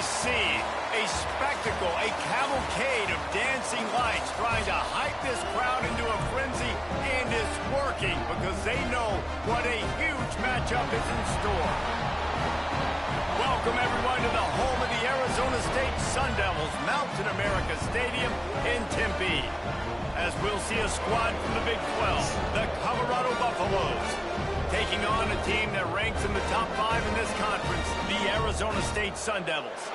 see a spectacle, a cavalcade of dancing lights trying to hype this crowd into a frenzy, and it's working because they know what a huge matchup is in store. Welcome, everyone, to the home of the Arizona State Sun Devils, Mountain America Stadium in Tempe. As we'll see a squad from the Big 12, the Colorado Buffaloes, taking on a team that ranks in the top 5 in this conference, the Arizona State Sun Devils.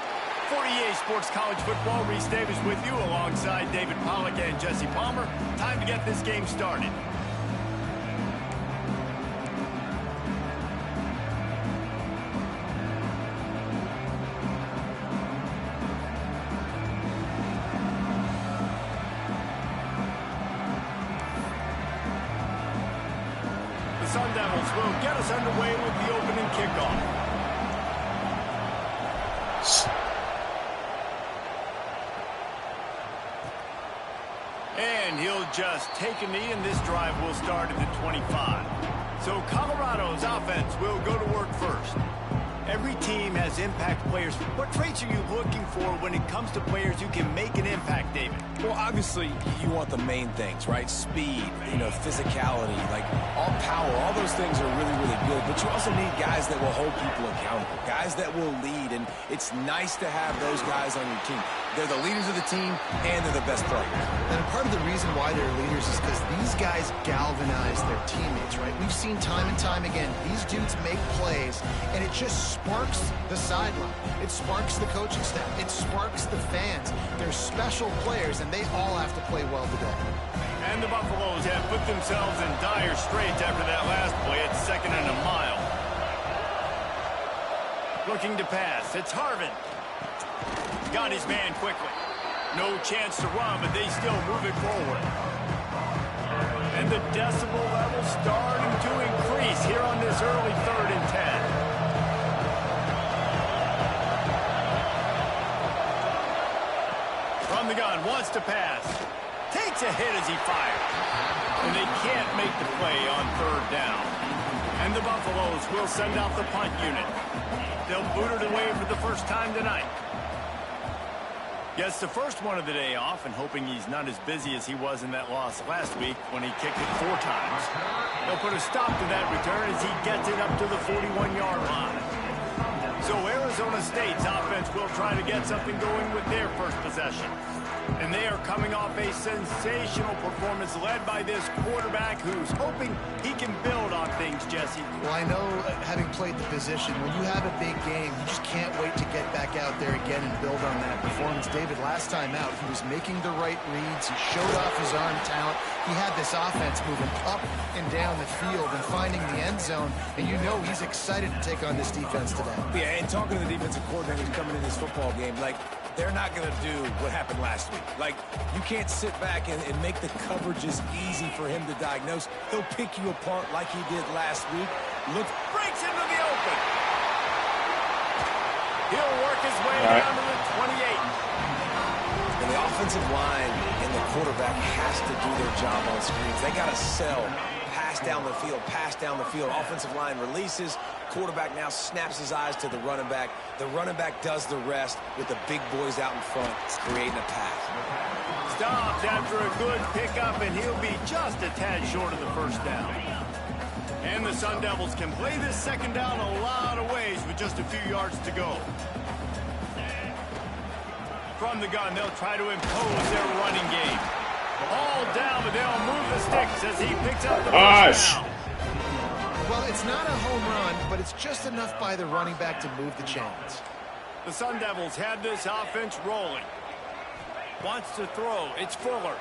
For EA Sports College Football, Reese Davis with you alongside David Pollack and Jesse Palmer. Time to get this game started. The Sun Devils will get us underway with the opening kickoff. And he'll just take a knee, and this drive will start at the 25. So Colorado's offense will go to work first. Every team has impact players. What traits are you looking for when it comes to players who can make an impact, David? Well, obviously, you want the main things, right? Speed, physicality, like all power, all those things are really, really good. But you also need guys that will hold people accountable, guys that will lead, and it's nice to have those guys on your team. They're the leaders of the team, and they're the best players. And part of the reason why they're leaders is because these guys galvanize their teammates, right? We've seen time and time again, these dudes make plays, and it just sparks the sideline. It sparks the coaching staff. It sparks the fans. They're special players, and they all have to play well today. And the Buffaloes have put themselves in dire straits after that last play at 2nd and a mile. Looking to pass. It's Harvin. Got his man quickly. No chance to run, but they still move it forward. And the decibel level starting to increase here on this early 3rd and 10. From the gun, wants to pass. Takes a hit as he fires. And they can't make the play on 3rd down. And the Buffaloes will send out the punt unit. They'll boot it away for the first time tonight. Gets the first one of the day off, and hoping he's not as busy as he was in that loss last week when he kicked it 4 times. They'll put a stop to that return as he gets it up to the 41-yard line. So Arizona State's offense will try to get something going with their first possession. And they are coming off a sensational performance led by this quarterback who's hoping he can build on things, Jesse. Well, I know, having played the position, when you have a big game, you just can't wait to get back out there again and build on that performance. David, last time out, he was making the right reads. He showed off his arm talent. He had this offense moving up and down the field and finding the end zone. And you know he's excited to take on this defense today. Yeah, and talking to the defensive coordinator coming in this football game, like, they're not going to do what happened last week. Like, you can't sit back and make the coverages easy for him to diagnose. He'll pick you apart like he did last week. Look, breaks into the open. He'll work his way down to the 28. And the offensive line and the quarterback has to do their job on screens. They got to sell. Pass down the field, pass down the field. Offensive line releases. Quarterback now snaps his eyes to the running back. The running back does the rest with the big boys out in front, creating a pass. Stopped after a good pickup, and he'll be just a tad short of the first down. And the Sun Devils can play this 2nd down a lot of ways with just a few yards to go. From the gun, they'll try to impose their running game. All down, but they'll move the sticks as he picks up the first down. Well, it's not a home run, but it's just enough by the running back to move the chains. The Sun Devils had this offense rolling. Wants to throw. It's Fuller.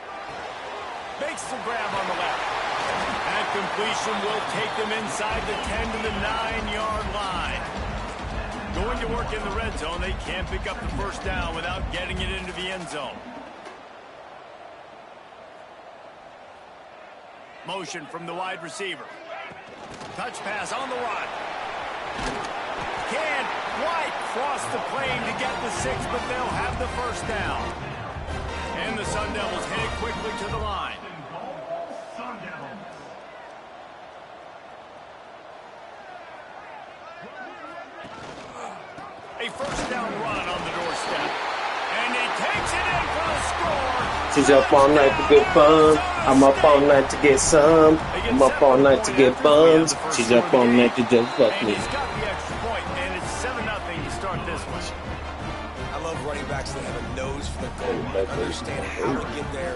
Makes the grab on the left. That completion will take them inside the 10 to the 9-yard line. Going to work in the red zone. They can't pick up the first down without getting it into the end zone. Motion from the wide receiver. Touch pass on the run. Can't quite cross the plane to get the 6, but they'll have the first down. And the Sun Devils head quickly to the line. A first down run on the doorstep. And he takes it in for the score. She's up all night to get fun. I'm up all night to get some. I'm up all night to get buns. She's up all night to just fuck me. He's got the extra point, and it's 7-0 to start this one. I love running backs that have a nose for the goal. Understand how to get there,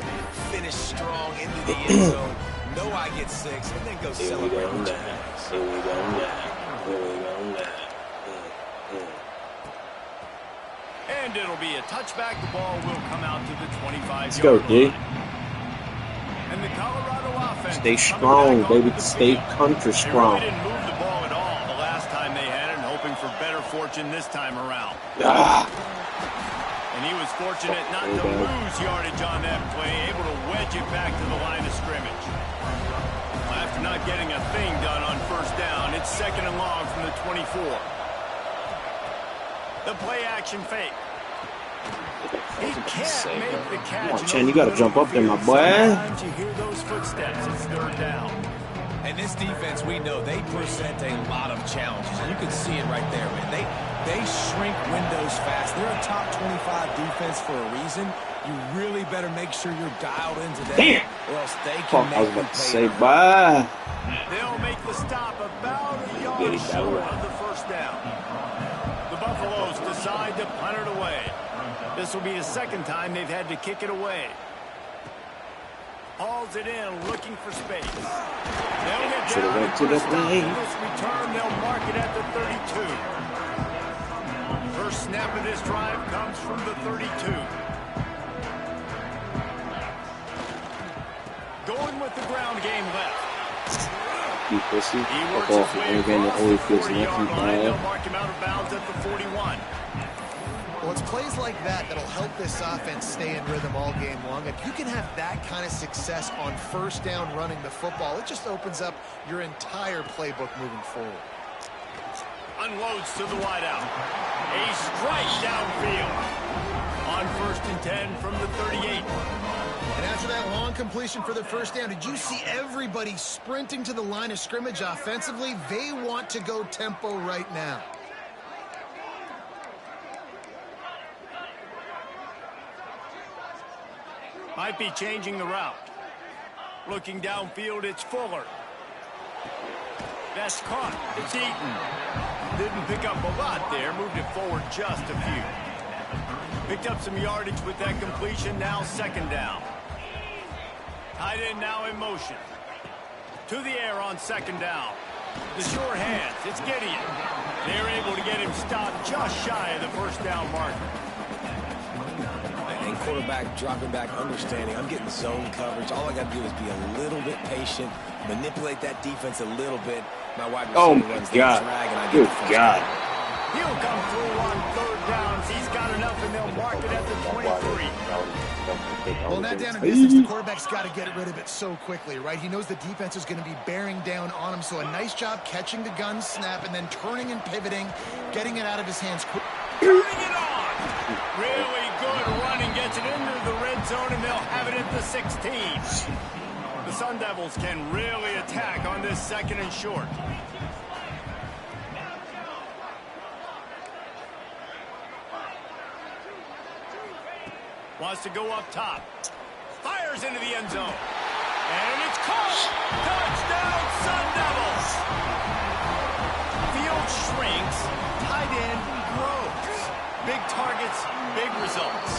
finish strong into the end zone. Know I get 6, and then go celebrate with your boys. Here we go now. Here we go now. And it'll be a touchback. The ball will come out to the 25-yard Let's go, D. line. And the Colorado offense Stay strong, baby. Stay country They strong. really didn't move the ball at all the last time they had it, and hoping for better fortune this time around. Ah. And he was fortunate not to lose yardage on that play, able to wedge it back to the line of scrimmage. Well, after not getting a thing done on first down, it's 2nd and long from the 24. The play action fake. He can't make the catch. Come on, Chen, you got to jump up there, my boy. Sometimes you hear those footsteps. It's 3rd down. And this defense, we know, they present a lot of challenges. And you can see it right there, man. They shrink windows fast. They're a top 25 defense for a reason. You really better make sure you're dialed into that. Damn. Or else they Fuck, can I was make you about to pay. say bye. They'll make the stop about a yard short of the first down. The Buffaloes decide to punt it away. This will be the 2nd time they've had to kick it away. Hauls it in, looking for space. They'll get Should've down went to for the a stop. play. On this return, they'll mark it at the 32. First snap of this drive comes from the 32. Going with the ground game left. You pussy. He Fuck works off. his way You're getting across only the feels nothing 40-yard line. They'll bad. mark him out of bounds at the 41. Well, it's plays like that that'll help this offense stay in rhythm all game long. If you can have that kind of success on first down running the football, it just opens up your entire playbook moving forward. Unloads to the wideout. A strike downfield. On 1st and 10 from the 38. And after that long completion for the first down, did you see everybody sprinting to the line of scrimmage offensively? They want to go tempo right now. Might be changing the route. Looking downfield, it's Fuller. That's caught. It's Eaton. Didn't pick up a lot there. Moved it forward just a few. Picked up some yardage with that completion. Now 2nd down. Tight end now in motion. To the air on 2nd down. The sure hands. It's Gideon. They're able to get him stopped just shy of the first down marker. And quarterback dropping back, understanding I'm getting zone coverage. All I got to do is be a little bit patient, manipulate that defense a little bit. My wide receiver Oh my runs the God. drag, and I get Good the first God. down. He'll come through on 3rd downs. He's got enough, and they'll mark it at the 23. Well, now down in distance, the quarterback's got to get rid of it so quickly, right? He knows the defense is going to be bearing down on him, so a nice job catching the gun snap and then turning and pivoting, getting it out of his hands quick. Turning it on. Really good running. Gets it into the red zone, and they'll have it at the 16. The Sun Devils can really attack on this 2nd and short. Wants to go up top. Fires into the end zone. And it's caught. Touchdown, Sun Devils. Field shrinks. Tight end grows. Big targets, big results.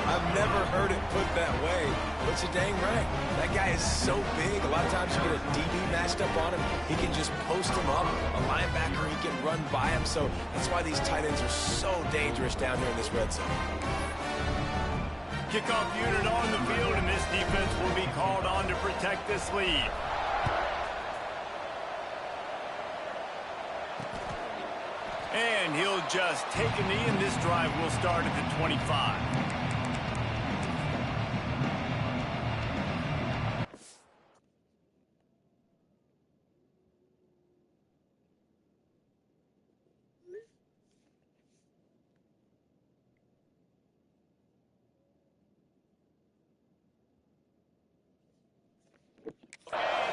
I've never heard it put that way, but you're dang right. That guy is so big. A lot of times you get a DB matched up on him. He can just post him up. A linebacker, he can run by him. So that's why these tight ends are so dangerous down here in this red zone. Kickoff unit on the field, and this defense will be called on to protect this lead. And he'll just take a knee, and this drive will start at the 25.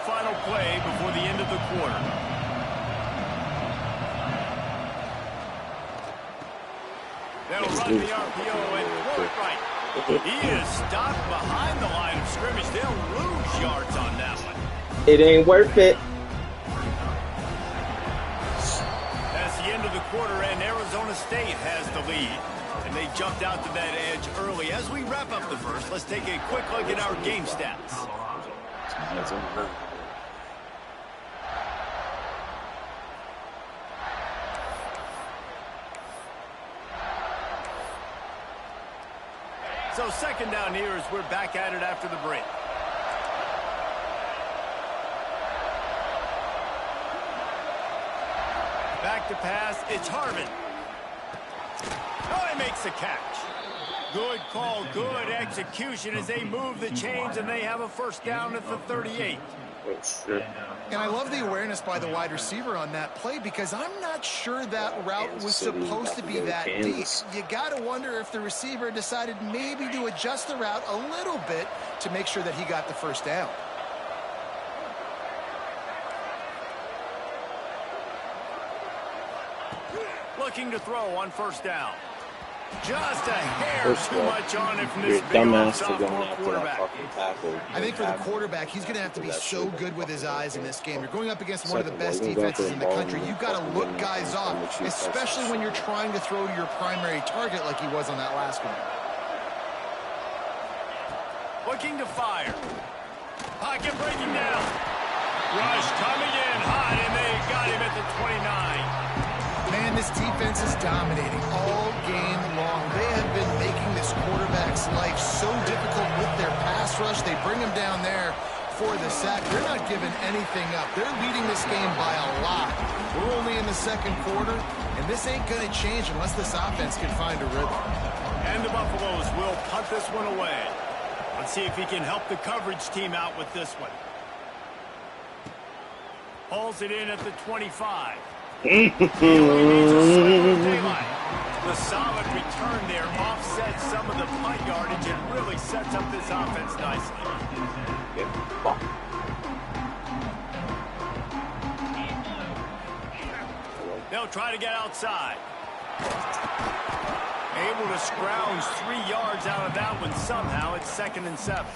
Final play before the end of the quarter. They'll run the RPO and throw it right. He is stopped behind the line of scrimmage. They'll lose yards on that one. It ain't worth it. That's the end of the quarter, and Arizona State has the lead. And they jumped out to that edge early. As we wrap up the first, let's take a quick look at our game stats. So second down here as we're back at it after the break. Back to pass, it's Harvin. Oh, he makes the catch. Good call, good execution as they move the chains and they have a first down at the 38. And I love the awareness by the wide receiver on that play because I'm not sure that route was supposed to be that deep. You got to wonder if the receiver decided maybe to adjust the route a little bit to make sure that he got the first down. Looking to throw on first down. Just a hair too much on it from this big dumbass to go sophomore after that quarterback. fucking tackle. I think for the quarterback, he's going to have to be so good with his eyes in this game. You're going up against one of the best defenses in the country. You've got to look guys off, especially when you're trying to throw to your primary target like he was on that last one. Looking to fire. Pocket breaking down. Rush coming in hot, and they got him at the 29. Man, this defense is dominating all game long. They have been making this quarterback's life so difficult with their pass rush. They bring him down there for the sack. They're not giving anything up. They're leading this game by a lot. We're only in the second quarter, and this ain't going to change unless this offense can find a rhythm. And the Buffaloes will punt this one away. Let's see if he can help the coverage team out with this one. Pulls it in at the 25. The solid return there offsets some of the punt yardage and really sets up this offense nicely. They'll try to get outside. Able to scrounge 3 yards out of that one somehow. It's 2nd and 7.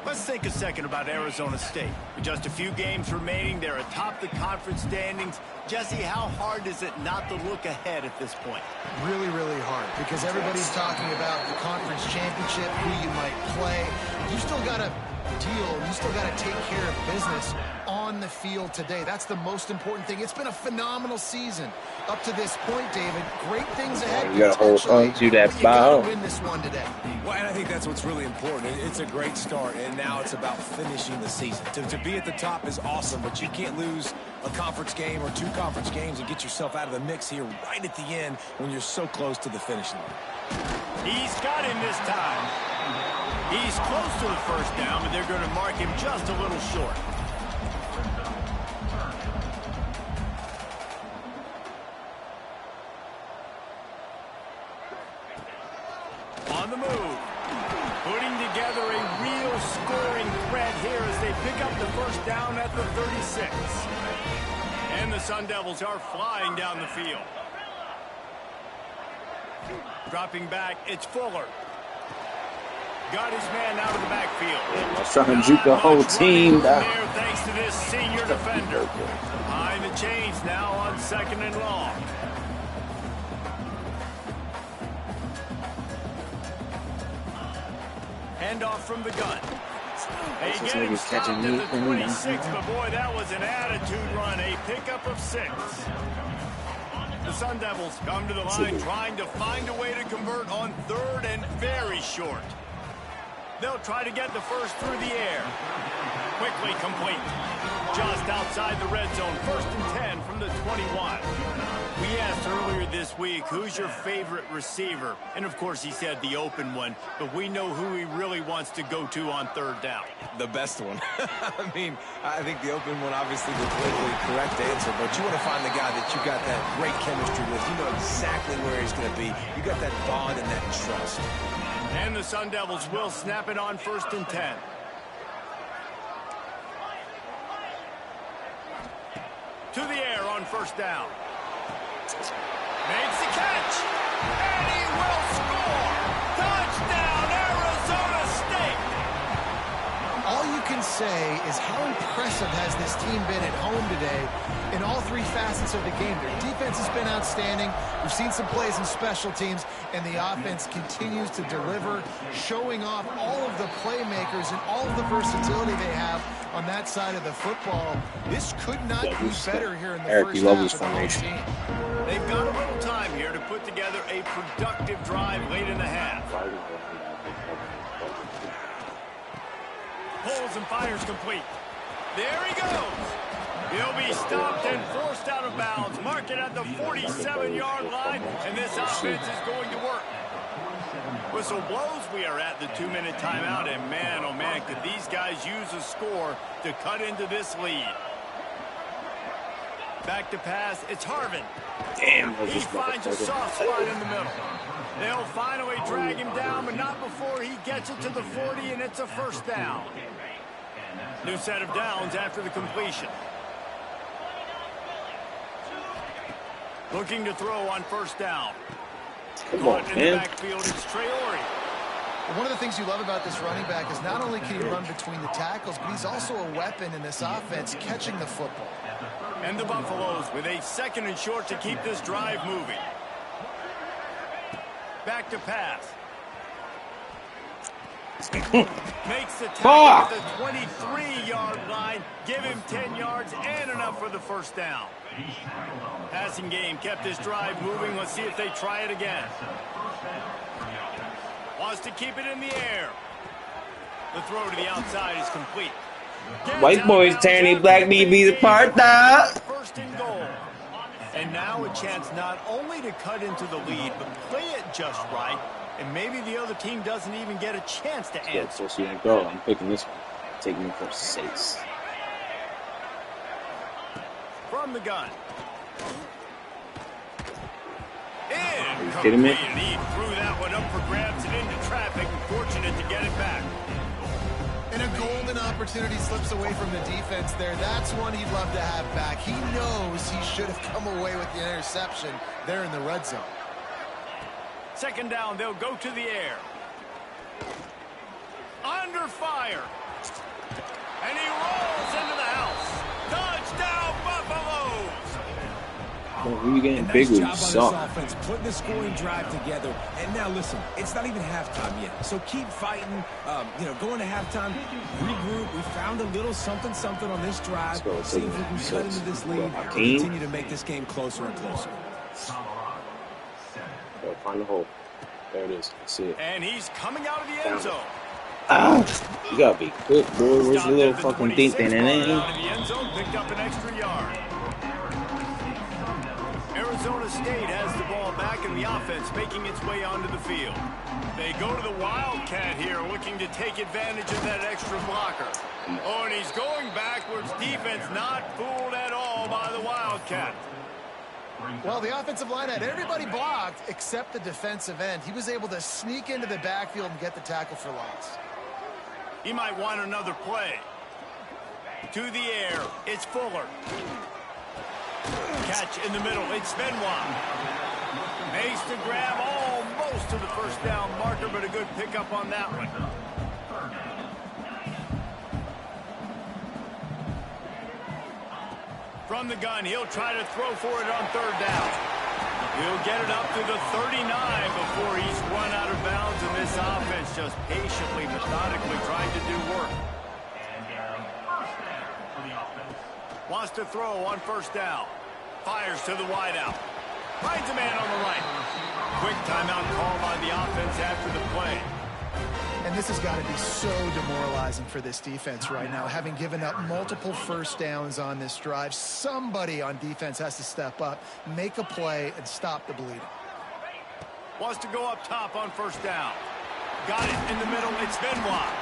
Let's think a second about Arizona State. With just a few games remaining, they're atop the conference standings. Jesse, how hard is it not to look ahead at this point? Really, really hard because everybody's talking about the conference championship, who you might play. You still got to deal. You still got to take care of business on the field today. That's the most important thing. It's been a phenomenal season up to this point, David. Great things ahead. You got to hold on to that ball. Win this one today. Well, and I think that's what's really important. It's a great start, and now it's about finishing the season. To be at the top is awesome, but you can't lose a conference game or 2 conference games and get yourself out of the mix here right at the end when you're so close to the finish line. He's got him this time. He's close to the first down, but they're going to mark him just a little short. On the move. Putting together a real scoring threat here as they pick up the first down at the 36. And the Sun Devils are flying down the field. Dropping back, it's Fuller. Got his man out of the backfield. I was trying to juke the whole team down. There, thanks to this senior defender. Behind the chains now on 2nd and long. Handoff from the gun. They get him stopped at the 26, but boy, that was an attitude run. A pickup of 6. The Sun Devils come to the line trying to find a way to convert on 3rd and very short. They'll try to get the first through the air. Quickly complete. Just outside the red zone. 1st and 10 from the 21. We asked earlier this week, who's your favorite receiver? And, of course, he said the open one. But we know who he really wants to go to on 3rd down. The best one. I mean, I think the open one, obviously, the politically correct answer. But you want to find the guy that you got that great chemistry with. You know exactly where he's going to be. You got that bond and that trust. And the Sun Devils will snap it on 1st and 10. To the air on 1st down. Makes the catch. And he will score. Touchdown, Arizona State. All you can say is how impressive has this team been at home today in all three facets of the game. Their defense has been outstanding. We've seen some plays in special teams, and the offense continues to deliver, showing off all of the playmakers and all of the versatility they have on that side of the football. This could not be better here in the first half of the home team. They've got a little time here to put together a productive drive late in the half. Pulls and fires complete. There he goes. He'll be stopped and forced out of bounds. Mark it at the 47-yard line, and this offense is going to work. Whistle blows. We are at the 2-minute timeout, and man, oh man, could these guys use a score to cut into this lead. Back to pass. It's Harvin. Damn. He finds a soft spot in the middle. They'll finally drag him down, but not before he gets it to the 40, and it's a first down. New set of downs after the completion. Looking to throw on first down. Come on, in the backfield, it's Traore. One of the things you love about this running back is not only can he run between the tackles, but he's also a weapon in this offense, catching the football. And the Buffaloes with a 2nd and short to keep this drive moving. Back to pass. Makes the tackle at the 23-yard line. Give him 10 yards and enough for the first down. Passing game kept this drive moving. Let's see if they try it again. Wants to keep it in the air. The throw to the outside is complete. White boys tearing black DBs apart, dog. First and goal. And now a chance not only to cut into the lead, but play it just right. And maybe the other team doesn't even get a chance to answer. So go. I'm picking this one. Taking it for 6. From the gun. Are you kidding me? And he threw that one up for grabs and into traffic. Fortunate to get it back. And a golden opportunity slips away from the defense there. That's one he'd love to have back. He knows he should have come away with the interception there in the red zone. 2nd down, they'll go to the air. Under fire. And he rolls into the house. Touchdown, Buffaloes! Well, you getting big when you suck. Offense, putting the scoring drive together. And now listen, it's not even halftime yet. So keep fighting. Going to halftime, regroup. We found a little something on this drive. See if we can cut into this lead and continue to make this game closer and closer. Find the hole. There it is. I see it. And he's coming out of the end zone. Ah, you gotta be quick, boy. Where's the little fucking thing? Out of the end zone, picked up an extra yard. Arizona State has the ball back in the offense, making its way onto the field. They go to the Wildcat here, looking to take advantage of that extra blocker. Oh, and he's going backwards. Defense not fooled at all by the Wildcat. Well, the offensive line had everybody blocked except the defensive end. He was able to sneak into the backfield and get the tackle for loss. He might want another play. To the air, it's Fuller. Catch in the middle, it's Benoit. Makes the grab almost to the first down marker, but a good pickup on that one. From the gun, he'll try to throw for it on 3rd down. He'll get it up to the 39 before he's run out of bounds, and this offense just patiently, methodically trying to do work. Wants to throw on 1st down. Fires to the wideout. Finds a man on the right. Quick timeout call by the offense after the play. And this has got to be so demoralizing for this defense right now. Having given up multiple first downs on this drive, somebody on defense has to step up, make a play, and stop the bleeding. Wants to go up top on 1st down. Got it in the middle. It's Benoit.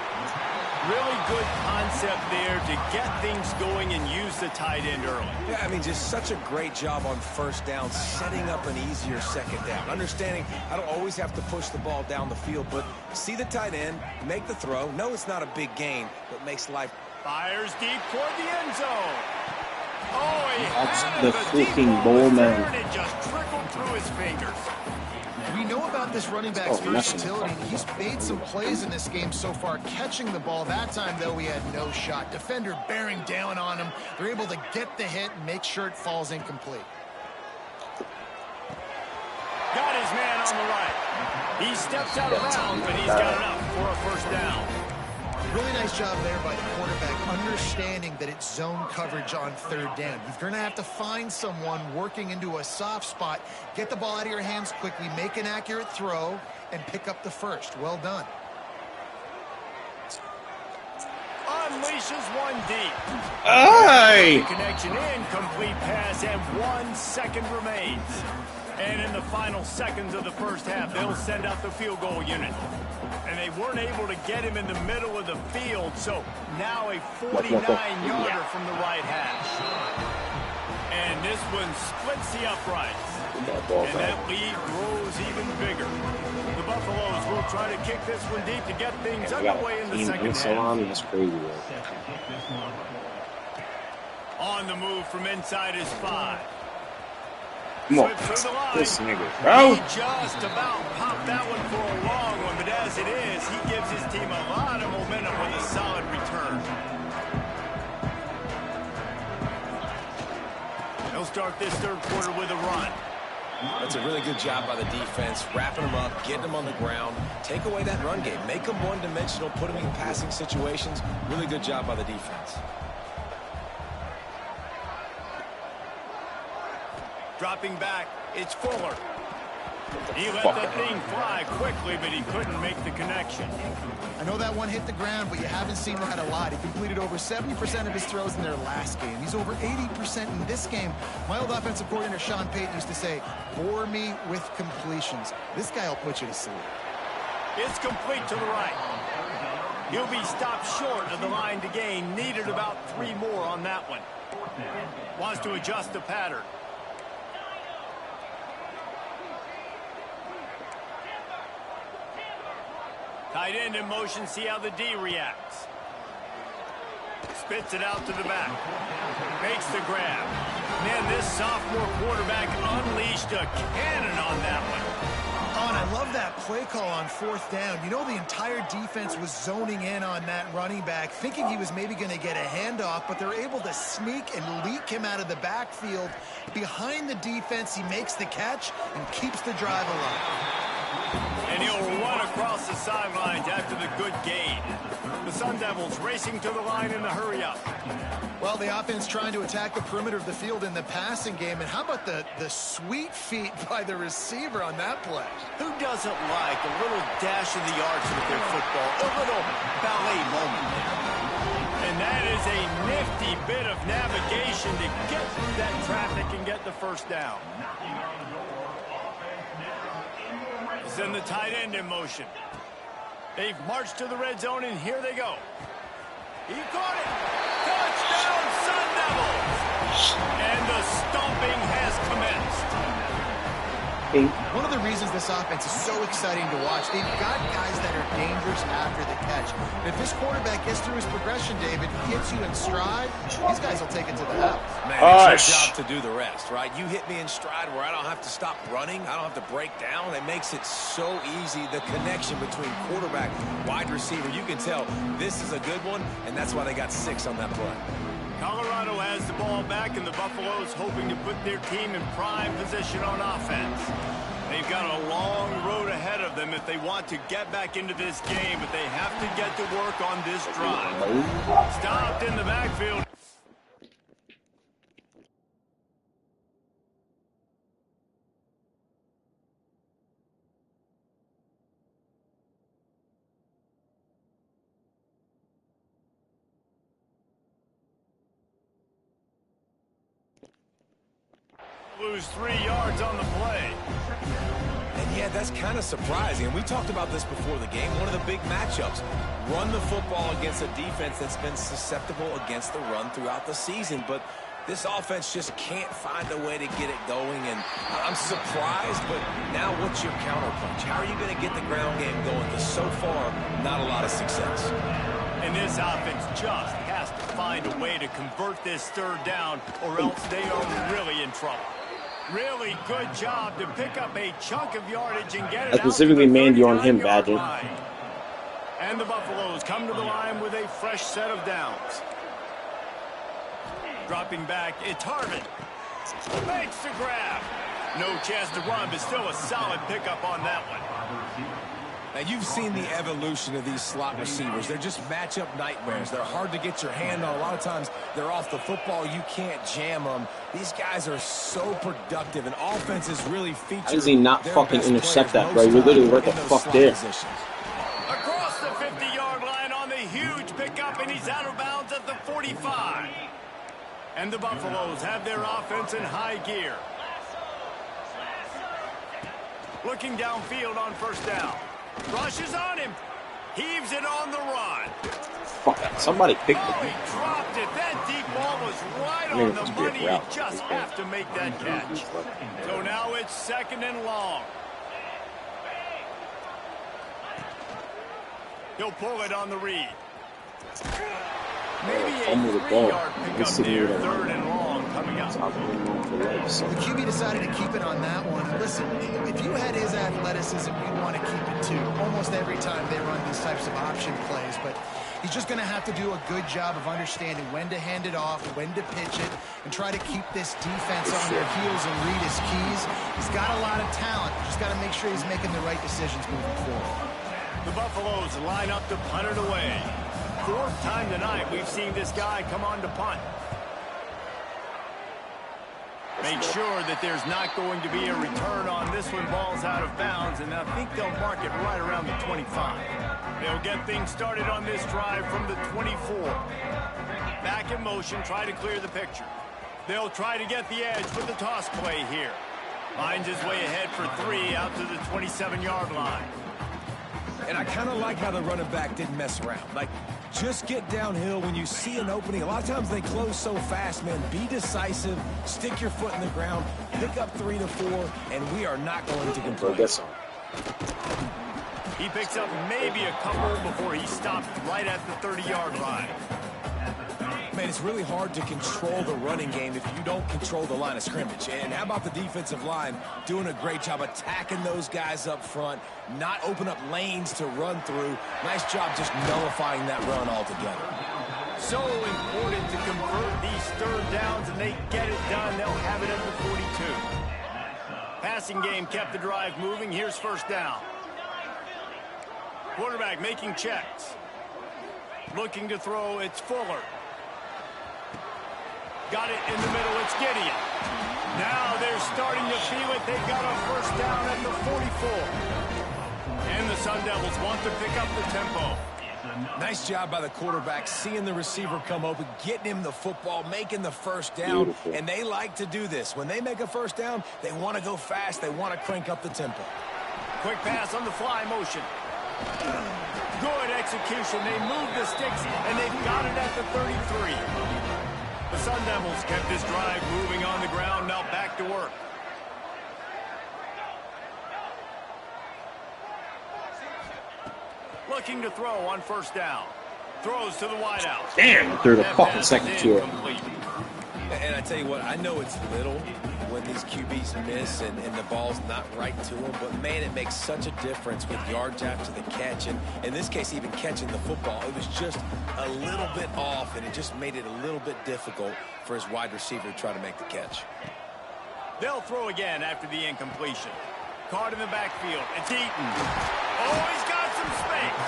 Really good concept there to get things going and use the tight end early. Yeah, I mean, just such a great job on 1st down, setting up an easier 2nd down. Understanding I don't always have to push the ball down the field, but see the tight end, make the throw. No, it's not a big gain, but makes life. Fires deep toward the end zone. Oh, that's the freaking ball, man. It just trickled through his fingers. We know about this running back's versatility. He's made some plays in this game so far, catching the ball. That time, though, he had no shot. Defender bearing down on him. They're able to get the hit and make sure it falls incomplete. Got his man on the right. He steps out of bounds, but he's got enough for a first down. Really nice job there by the quarterback, understanding that it's zone coverage on third down. You're going to have to find someone working into a soft spot, get the ball out of your hands quickly, make an accurate throw, and pick up the first. Well done. Unleashes one deep. Aye. Connection incomplete pass, and 1 second remains. And in the final seconds of the first half, they'll send out the field goal unit. And they weren't able to get him in the middle of the field, so now a 49-yarder from the right hash. And this one splits the uprights. And that lead grows even bigger. The Buffaloes will try to kick this one deep to get things underway in the second half. That's crazy, On the move from inside his 5. Come on, this nigga, bro. He just about popped that one for a long one, but as it is, he gives his team a lot of momentum with a solid return. They'll start this third quarter with a run. That's a really good job by the defense, wrapping them up, getting them on the ground. Take away that run game. Make them one-dimensional, put them in passing situations. Really good job by the defense. Dropping back, it's Fuller. He let that thing fly quickly, but he couldn't make the connection. I know that one hit the ground, but you haven't seen that a lot. He completed over 70% of his throws in their last game. He's over 80% in this game. My old offensive coordinator, Sean Payton, used to say, bore me with completions. This guy will put you to sleep. It's complete to the right. He'll be stopped short of the line to gain. Needed about 3 more on that one. Wants to adjust the pattern. Tight end in motion, see how the D reacts. Spits it out to the back. Makes the grab. Man, this sophomore quarterback unleashed a cannon on that one. Oh, and I love that play call on 4th down. You know, the entire defense was zoning in on that running back, thinking he was maybe going to get a handoff, but they're able to sneak and leak him out of the backfield. Behind the defense, he makes the catch and keeps the drive alive. And he'll run across the sidelines after the good gain. The Sun Devils racing to the line in the hurry-up. Well, the offense trying to attack the perimeter of the field in the passing game. And how about the sweet feet by the receiver on that play? Who doesn't like a little dash of the arch with their football? A little ballet moment. And that is a nifty bit of navigation to get through that traffic and get the first down. Send the tight end in motion. They've marched to the red zone, and here they go. He caught it. Touchdown, Sun Devils! And the stomping has commenced. One of the reasons this offense is so exciting to watch, they've got guys that are dangerous after the catch. And if this quarterback gets through his progression, David, gets you in stride, these guys will take it to the house. Man, it's your job to do the rest, right? You hit me in stride where I don't have to stop running. I don't have to break down. It makes it so easy. The connection between quarterback, wide receiver, you can tell this is a good one, and that's why they got 6 on that play. Colorado has the ball back, and the Buffaloes hoping to put their team in prime position on offense. They've got a long road ahead of them if they want to get back into this game, but they have to get to work on this drive. Stopped in the backfield. Lose 3 yards on the play. And yeah, that's kind of surprising. And we talked about this before the game. One of the big matchups. Run the football against a defense that's been susceptible against the run throughout the season. But this offense just can't find a way to get it going. And I'm surprised, but now what's your counterpunch? How are you going to get the ground game going? Because so far, not a lot of success. And this offense just has to find a way to convert this third down, or else they are really in trouble. Really good job to pick up a chunk of yardage and get it I out to specifically the manned you on him, 39-yard Badger. line. And the Buffaloes come to the line with a fresh set of downs. Dropping back, it's Harvin. Makes the grab. No chance to run, but still a solid pickup on that one. Now, you've seen the evolution of these slot receivers. They're just matchup nightmares. They're hard to get your hand on. A lot of times, they're off the football. You can't jam them. These guys are so productive, and offenses really feature. How does he not fucking intercept that, bro? You're literally what the fuck there. Across the 50-yard line on the huge pickup, and he's out of bounds at the 45. And the Buffaloes have their offense in high gear. Looking downfield on first down. Rushes on him. Heaves it on the run. Fuck, somebody picked Oh, it. he dropped it. That deep ball was right I mean, on it was the a great money. route. You just have to make that catch. So now it's 2nd and long. He'll pull it on the read. Maybe a Fumble the ball. 3-yard pickup near 3rd and long coming up. The QB decided to keep it on that one. Listen, if you had his athleticism, you'd want to keep it too. Almost every time they run these types of option plays, but he's just going to have to do a good job of understanding when to hand it off, when to pitch it, and try to keep this defense on their heels and read his keys. He's got a lot of talent. Just got to make sure he's making the right decisions moving forward. The Buffaloes line up to punt it away. 4th time tonight we've seen this guy come on to punt. Make sure that there's not going to be a return on this one. Ball's out of bounds, and I think they'll mark it right around the 25. They'll get things started on this drive from the 24. Back in motion, try to clear the picture. They'll try to get the edge with the toss play here. Finds his way ahead for 3 out to the 27-yard line. And I kind of like how the running back didn't mess around. Like, just get downhill when you see an opening. A lot of times they close so fast, man. Be decisive, stick your foot in the ground, pick up 3 to 4, and we are not going to complain. He picks up maybe a couple before he stops right at the 30-yard line. Man, it's really hard to control the running game if you don't control the line of scrimmage. And how about the defensive line doing a great job attacking those guys up front, not open up lanes to run through. Nice job just nullifying that run altogether. So important to convert these 3rd downs, and they get it done. They'll have it at the 42. Passing game kept the drive moving. Here's 1st down. Quarterback making checks. Looking to throw, it's Fuller. Got it in the middle, it's Gideon. Now they're starting to feel it. They've got a 1st down at the 44. And the Sun Devils want to pick up the tempo. Nice job by the quarterback, seeing the receiver come open, getting him the football, making the 1st down. Beautiful. And they like to do this. When they make a 1st down, they want to go fast. They want to crank up the tempo. Quick pass on the fly motion. Good execution. They move the sticks, and they've got it at the 33. The Sun Devils kept this drive moving on the ground. Now back to work. Looking to throw on 1st down. Throws to the wideout. Damn, third or fucking second to it. And I tell you what, I know it's little when these QBs miss and the ball's not right to them, but man, it makes such a difference with yards after the catch. And in this case, even catching the football, it was just a little bit off, and it just made it a little bit difficult for his wide receiver to try to make the catch. They'll throw again after the incompletion. Caught in the backfield. It's Eaton. Oh, he's got some space.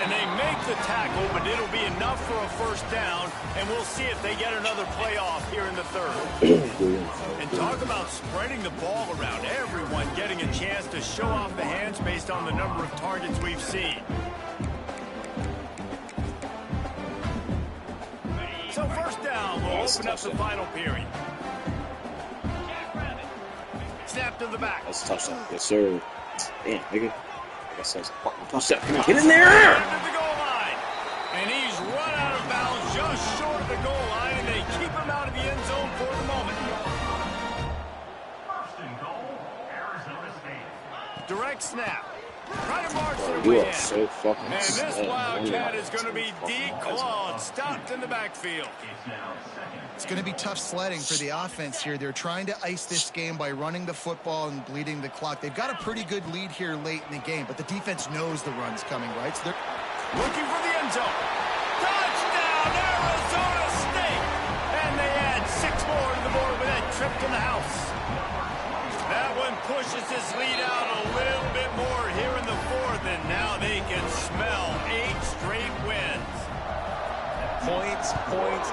And they make the tackle, but it'll be enough for a 1st down, and we'll see if they get another playoff here in the 3rd. And talk about spreading the ball around. Everyone getting a chance to show off the hands based on the number of targets we've seen. So 1st down will open up the final period. Snap to the back. That's a touchdown. Yes, sir. Damn, nigga. I guess that's a fucking touchdown. Come on, get in there! To the goal line. And he's run out of bounds just short of the goal line, and they keep him out of the end zone for the moment. 1st and goal, Arizona State. Direct snap. Try to march their You way are in. so fucking And this sad. Wildcat is going to be declawed, stopped in the backfield. It's going to be tough sledding for the offense here. They're trying to ice this game by running the football and bleeding the clock. They've got a pretty good lead here late in the game, but the defense knows the run's coming, right? So they're looking for the end zone. Touchdown, Arizona State! And they add 6 more to the board with that trip to the house. That one pushes this lead out a little bit more here in the 4th, and now they can smell 8 straight wins. Points,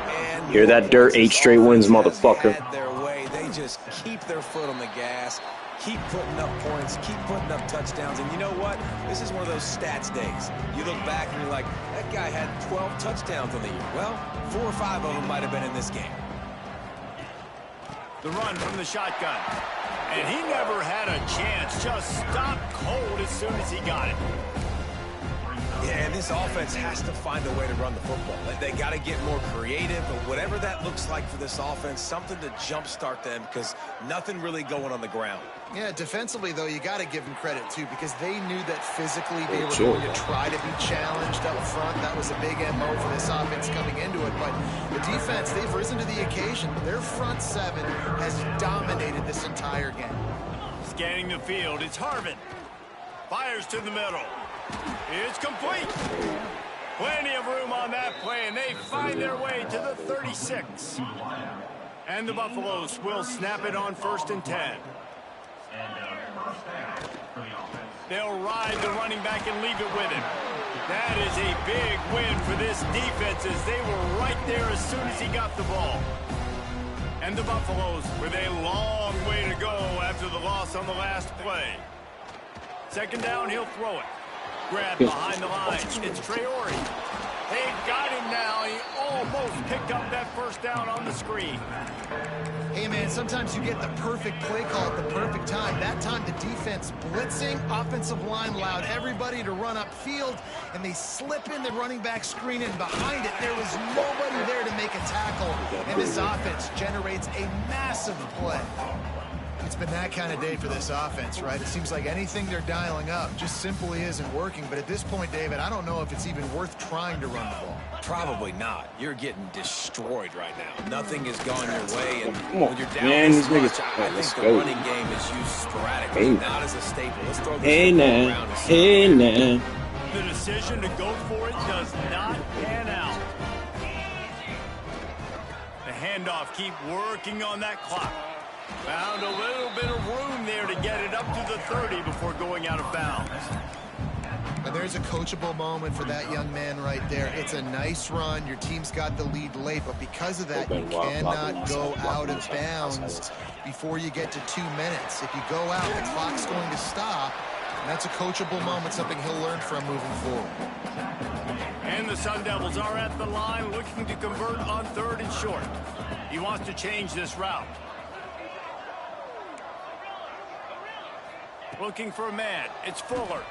and Hear that dirt, 8 straight wins, motherfucker. Had their way. They just keep their foot on the gas, keep putting up points, keep putting up touchdowns. And you know what? This is one of those stats days. You look back and you're like, that guy had 12 touchdowns on the year. Well, 4 or 5 of them might have been in this game. The run from the shotgun. And he never had a chance. Just stopped cold as soon as he got it. Yeah, and this offense has to find a way to run the football. They got to get more creative, but whatever that looks like for this offense, something to jumpstart them because nothing really going on the ground. Yeah, defensively, though, you got to give them credit, too, because they knew that physically they were Sure, going to try to be challenged up front. That was a big MO for this offense coming into it. But the defense, they've risen to the occasion. Their front 7 has dominated this entire game. Scanning the field, it's Harvin. Fires to the middle. It's complete. Plenty of room on that play, and they find their way to the 36. And the Buffaloes will snap it on 1st and 10. They'll ride the running back and leave it with him. That is a big win for this defense as they were right there as soon as he got the ball. And the Buffaloes with a long way to go after the loss on the last play. 2nd down, he'll throw it. Grab behind the line. It's Traore. They've got him now. He almost picked up that 1st down on the screen. Hey, man, sometimes you get the perfect play call at the perfect time. That time the defense blitzing, offensive line allowed everybody to run upfield, and they slip in the running back screen, and behind it there was nobody there to make a tackle, and this offense generates a massive play. It's been that kind of day for this offense, right? It seems like anything they're dialing up just simply isn't working. But at this point, David, I don't know if it's even worth trying to run the ball. Probably not. You're getting destroyed right now. Nothing is going your way, and Come on, when you're down man, this these much, niggas. I Let's think the go. running game is used sporadically, Hey. not as a staple. Let's throw this Hey football now, around and see hey what happens. now. The decision to go for it does not pan out. The handoff, keep working on that clock. Found a little bit of room there to get it up to the 30 before going out of bounds. And there's a coachable moment for that young man right there. It's a nice run. Your team's got the lead late, but because of that, you cannot go out of bounds before you get to 2 minutes. If you go out, the clock's going to stop, and that's a coachable moment, something he'll learn from moving forward. And the Sun Devils are at the line looking to convert on 3rd and short. He wants to change this route. Looking for a man. It's Fuller.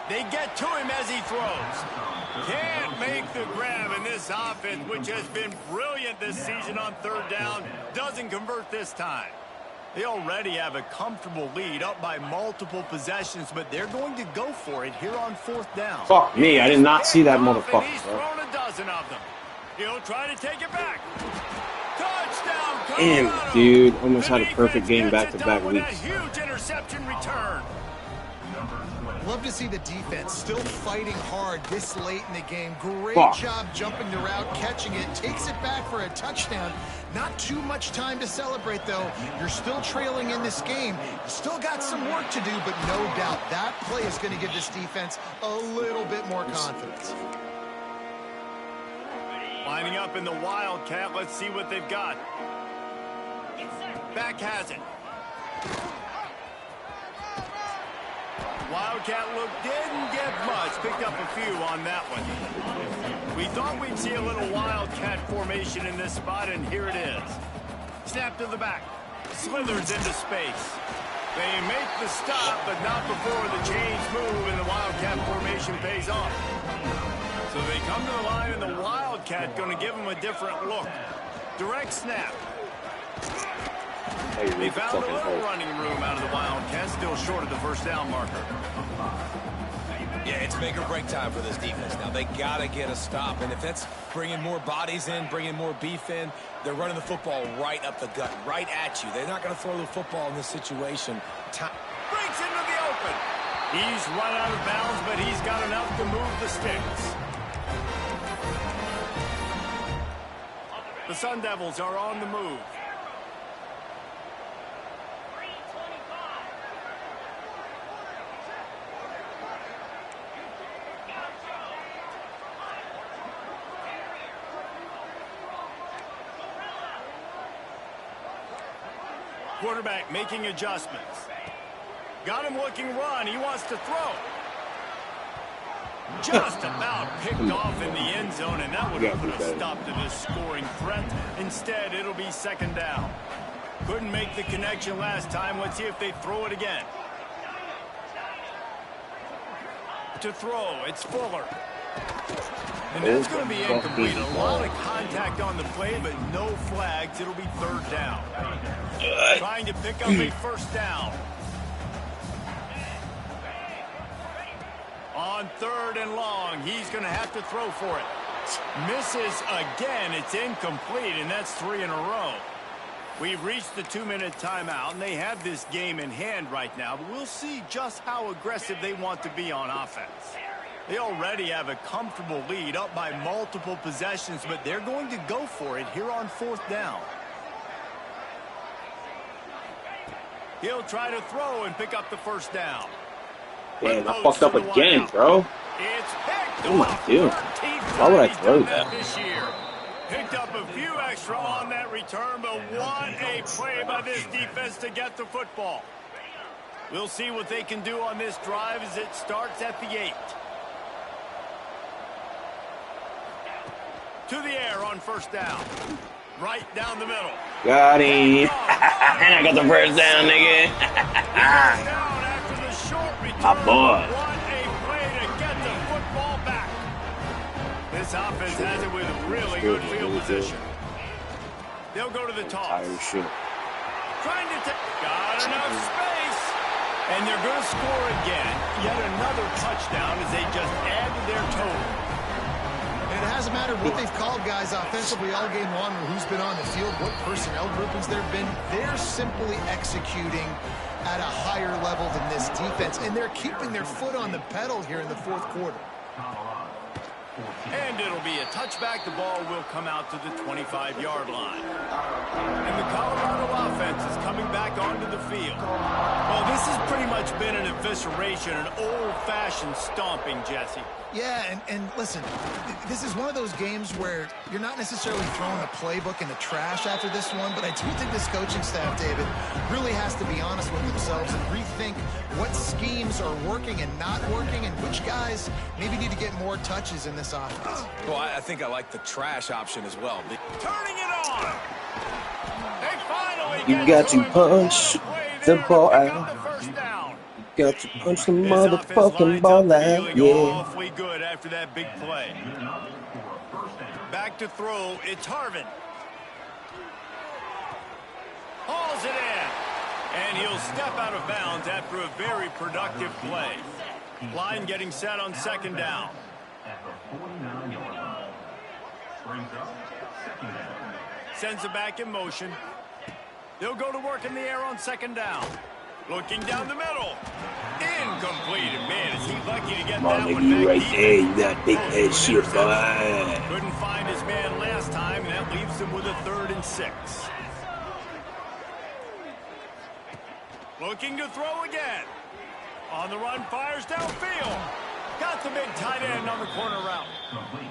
They get to him as he throws. Can't make the grab, and this offense, which has been brilliant this season on 3rd down, doesn't convert this time. They already have a comfortable lead up by multiple possessions, but they're going to go for it here on 4th down. Fuck me, I did not see that And motherfucker, he's bro. thrown a dozen of them. He'll try to take it back. Touchdown, Damn, Colorado. dude. Almost The had a perfect defense game gets it back-to-back done with that weeks. huge interception return. Love to see the defense still fighting hard this late in the game. Great Fuck. job jumping the route, catching it, takes it back for a touchdown. Not too much time to celebrate, though. You're still trailing in this game. You still got some work to do, but no doubt that play is going to give this defense a little bit more confidence. Lining up in the Wildcat. Let's see what they've got. Back has it. Wildcat look didn't get much. Picked up a few on that one. We thought we'd see a little Wildcat formation in this spot, and here it is. Snap to the back. Slithers into space. They make the stop, but not before the chains move and the Wildcat formation pays off. So they come to the line, and the Wildcat going to give them a different look. Direct snap. They found a little running room out of the Wildcats, still short of the first down marker. Yeah, it's make or break time for this defense now. They got to get a stop, and if that's bringing more bodies in, bringing more beef in, they're running the football right up the gut, right at you. They're not going to throw the football in this situation. Breaks into the open. He's run out of bounds, but he's got enough to move the sticks. The Sun Devils are on the move. Quarterback making adjustments. Got him looking run. He wants to throw. Just about picked off in the end zone, and that would have put a stop to this scoring threat. Instead, it'll be second down. Couldn't make the connection last time. Let's see if they throw it again. To throw, it's Fuller. And that's going to be incomplete. A lot of contact on the play, but no flags. It'll be third down. Trying to pick up a first down. On third and long, he's going to have to throw for it. Misses again. It's incomplete, and that's 3 in a row. We've reached the 2-minute timeout, and they have this game in hand right now, but we'll see just how aggressive they want to be on offense. They already have a comfortable lead up by multiple possessions, but they're going to go for it here on fourth down. He'll try to throw and pick up the first down. Damn, I fucked up again, bro. Oh my dude. Why would I throw that? This year. Picked up a few extra on that return, but what a play by this defense to get the football. We'll see what they can do on this drive as it starts at the 8. To the air on first down. Right down the middle. Got him. And I got the first down, nigga. My boy. What a play to get the football back. This offense has it with really good field position. They'll go to the toss. Trying to got enough space. And they're going to score again. Yet another touchdown as they just add to their total. It hasn't mattered what they've called, guys, offensively all game long, or who's been on the field, what personnel groupings there have been. They're simply executing at a higher level than this defense, and they're keeping their foot on the pedal here in the fourth quarter. And it'll be a touchback. The ball will come out to the 25-yard line. And the Colorado offense is coming back onto the field. Well, this has pretty much been an evisceration, an old-fashioned stomping, Jesse. Yeah, and listen, this is one of those games where you're not necessarily throwing the playbook in the trash after this one, but I do think this coaching staff, David, really has to be honest with themselves and rethink what schemes are working and not working and which guys maybe need to get more touches in this offense. Well, I think I like the trash option as well. Turning it on! They finally You got to punch the ball out. Got to punch the motherfucking ball out, yeah. Awfully good after that big play. Back to throw, it's Harvin. Hauls it in. And he'll step out of bounds after a very productive play. Line getting set on second down. Sends it back in motion. They'll go to work in the air on second down. Looking down the middle. Incomplete. Man, is he lucky to get that one back. Right there, you got big head shit, boy. Couldn't find his man last time, and that leaves him with a 3rd and 6. Looking to throw again. On the run, fires downfield. Got the big tight end on the corner route.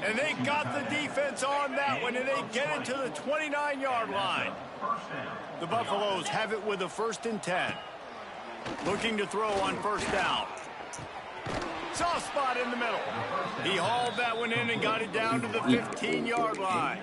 And they got the defense on that one, and they get it to the 29-yard line. The Buffaloes have it with a 1st and 10. Looking to throw on first down. Soft spot in the middle. He hauled that one in and got it down to the 15-yard line.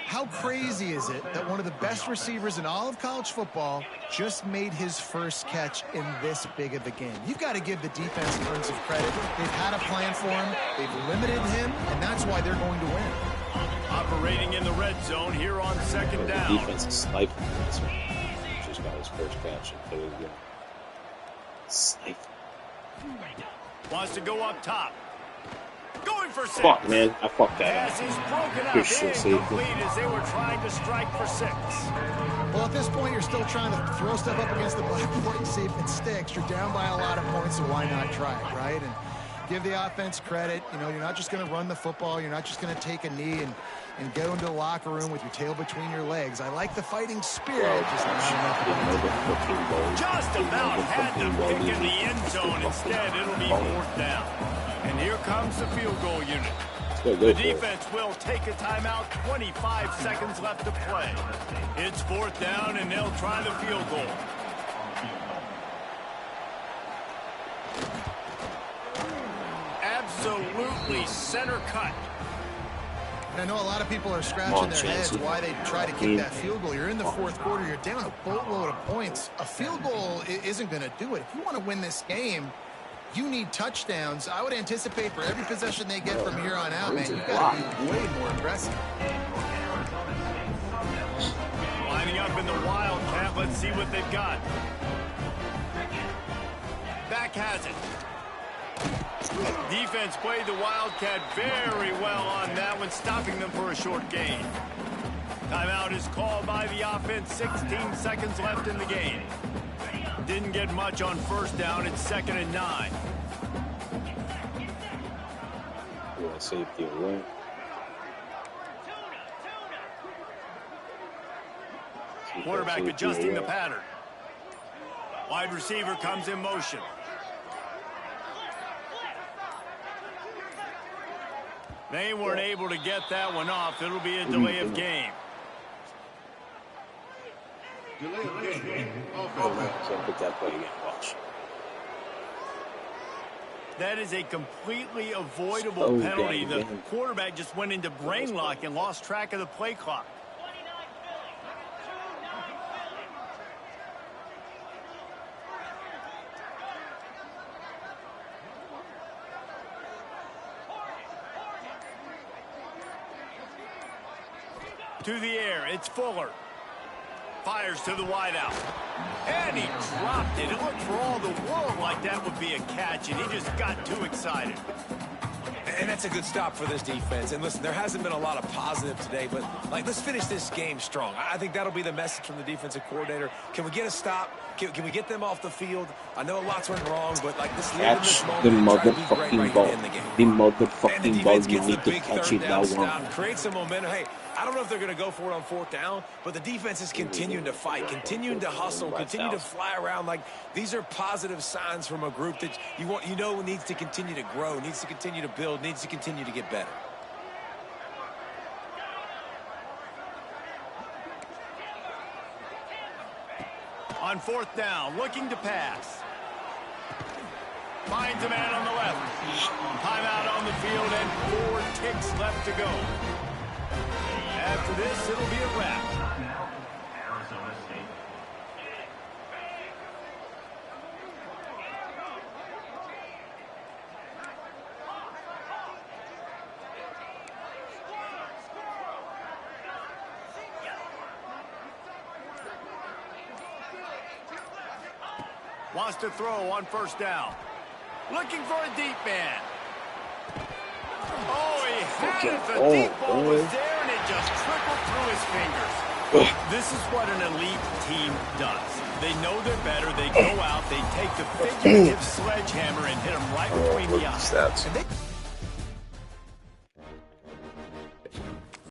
How crazy is it that one of the best receivers in all of college football just made his first catch in this big of a game? You've got to give the defense tons of credit. They've had a plan for him. They've limited him, and that's why they're going to win. Trading in the red zone here on second down. The defense is stifling this one. Just got his first catch. There we go. Stifling. Wants to go up top. Going for 6. Fuck, man. I fucked that Pass up. is broken up. Good shit, Incomplete as they were trying to strike for 6. Well, at this point, you're still trying to throw stuff up against the blackboard and see if it sticks. You're down by a lot of points, so why not try it, right? And give the offense credit. You know, you're not just going to run the football. You're not just going to take a knee and go into the locker room with your tail between your legs. I like the fighting spirit. Just about had the pick in the end zone. Instead, it'll be 4th down. And here comes the field goal unit. The defense will take a timeout. 25 seconds left to play. It's 4th down, and they'll try the field goal. Absolutely center cut. I know a lot of people are scratching their heads why they try to kick that field goal. You're in the 4th quarter. You're down a boatload of points. A field goal isn't going to do it. If you want to win this game, you need touchdowns. I would anticipate for every possession they get from here on out, man, you've got to be way more aggressive. Lining up in the Wildcat. Let's see what they've got. Back has it. Defense played the Wildcat very well on that one, stopping them for a short gain. Timeout is called by the offense. 16 seconds left in the game. Didn't get much on 1st down. It's 2nd and 9. Yeah, safety away. Quarterback adjusting the pattern. Wide receiver comes in motion. They weren't able to get that one off. It'll be a delay of game. That is a completely avoidable penalty. The quarterback just went into brain lock and lost track of the play clock. To the air, it's Fuller. Fires to the wideout. And he dropped it. It looked for all the world like that would be a catch, and he just got too excited. And that's a good stop for this defense. And listen, there hasn't been a lot of positive today, but let's finish this game strong. I think that'll be the message from the defensive coordinator. Can we get a stop? Can we get them off the field? I know lots went wrong, but this catch the motherfucking ball. The motherfucking ball. You need to catch it that one. Create some momentum. Hey, I don't know if they're going to go for it on 4th down, but the defense is continuing to fight, continuing to hustle, continue to fly around. These are positive signs from a group that you know needs to continue to grow, needs to continue to build, needs to continue to get better. On 4th down, looking to pass. Finds a man on the left. Timeout on the field and 4 ticks left to go. After this, it'll be a wrap. Wants to throw on 1st down. Looking for a deep man. Oh, he had it. The deep ball was there, and it just trickled through his fingers. This is what an elite team does. They know they're better. They go out. They take the figurative sledgehammer and hit him right between the eyes.